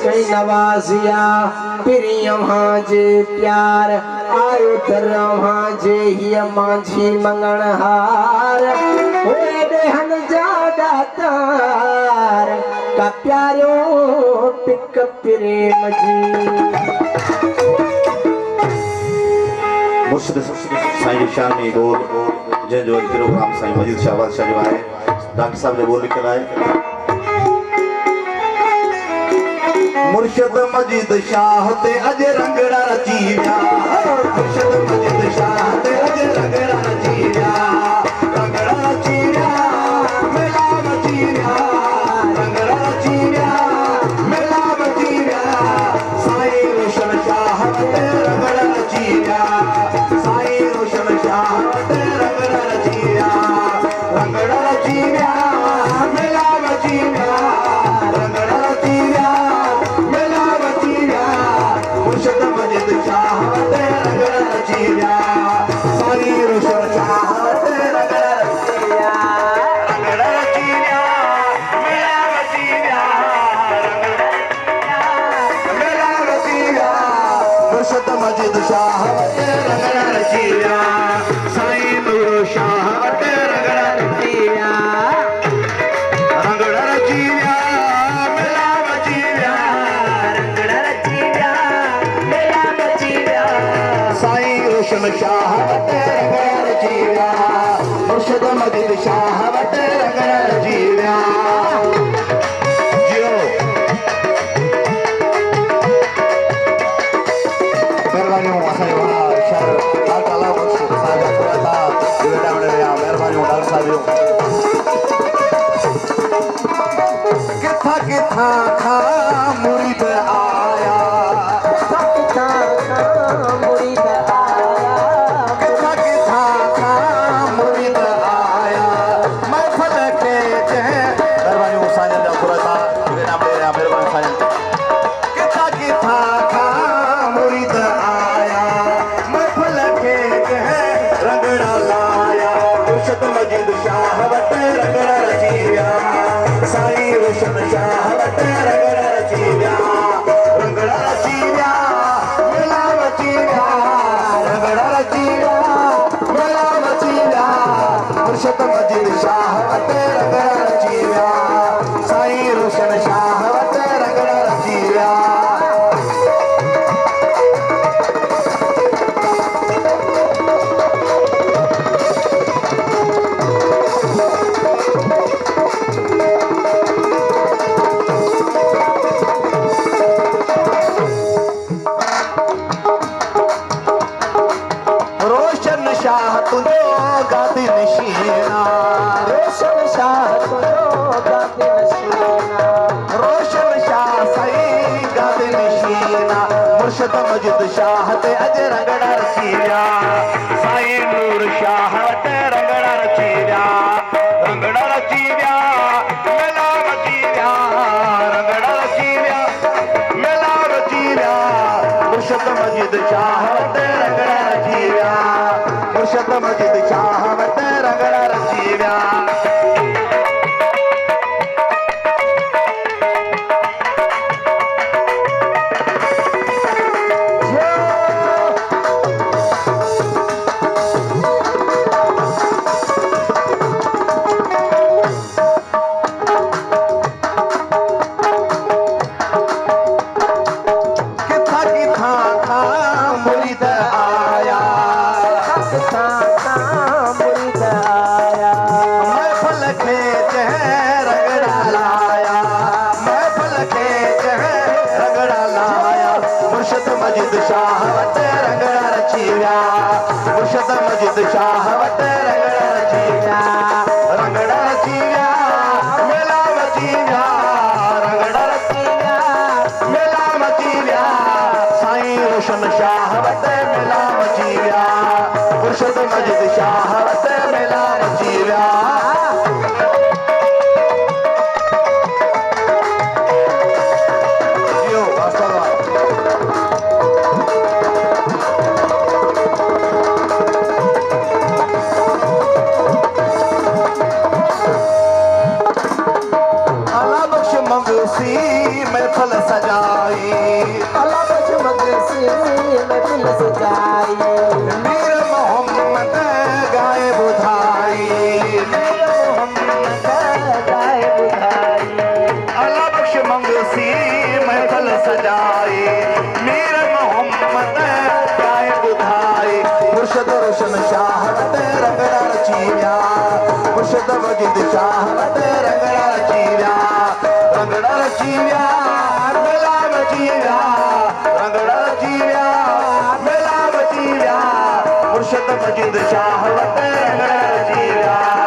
कई नवाजिया प्रियम जे प्यार आयो तरह जे हिय मांझी मंगणहार होए देहन जादा तार का प्यारो पिक प्रेम जी मुर्शिद साईं शान में बोल जन जो प्रोग्राम साईं मजीद शाह बादशाह जो है डॉक्टर साहब ने बोल के लाए मुर्शिद मजीद शाह ते अज रंगड़ा रची व्या मुर्शिद मजीद शाह ते अज रंगड़ा रची व्या रंगड़ा रची व्या मेला रची व्या रंगड़ा रची व्या मेला रची व्या साईं रोशन शाह ते रंगड़ा रची व्या साईं रोशन शाह ते रंगड़ा रची व्या रंगड़ा रची व्या मेला रची व्या रंगड़ा रची व्या मुर्शिद मजीद शाह ते रंगड़ा रची व्या साईं रोशन शाह ते रंगड़ा रची व्या रंगड़ा रची व्या मेला रची व्या मेला रची व्या मुर्शिद मजीद शाह ते रंगड़ा रची व्या साईं नूर शाह ते रंगड़ा रची व्या रंगड़ा रची व्या मेला रची व्या रंगड़ा रची व्या साईं रोशन शाह ते रंगड़ा रची व्या मुर्शिद मजीद शाह ते रंगड़ा रची व्या जियो मेहरबानी असांजे वॾा शहर लाल ताला मुर्शिद साहिब था वेटा में रहिया मेहरबानी डॉक्टर साहिब किथा किथा खा मुरीद आया मजीद शाह ते रंगड़ा रची व्या साईं रोशन शाह ते रंगड़ा रची व्या रंगड़ा रची व्या मेला रची व्या रंगड़ा रची व्या मेला रची व्या मुर्शिद मजीद शाह ते रंगड़ा रची व्या साईं रोशन शाह ते रंगड़ा रची व्या मुर्शिद मजीद शाह ते अज रंगड़ा रची व्या साईं नूर शाह ते रंगड़ा रची व्या रंगड़ा रची व्या मेला रची व्या रंगड़ा रची व्या मेला रची व्या मुर्शिद मजीद शाह ते रंगड़ा रची व्या मुर्शिद मजीद शाह ते रंगड़ा रची व्या मुर्शिद शाह ते रंगड़ा रची व्या मुर्शिद मजीद शाह ते रंगड़ा रची व्या रंगड़ा रची व्या मेला रची व्या रंगड़ा रची व्या मेला रची व्या साईं रोशन शाह ते मेला रची व्या मुर्शिद मजीद शाह ते मेला रची व्या महफिल सजा मुर्शद मजिद शाह वटि रंगड़ा रची विया रंगड़ा रची विया मेला बची विया रंगड़ा रची विया मेला बची विया मुर्शद मजिद शाह वटि रंगड़ा रची विया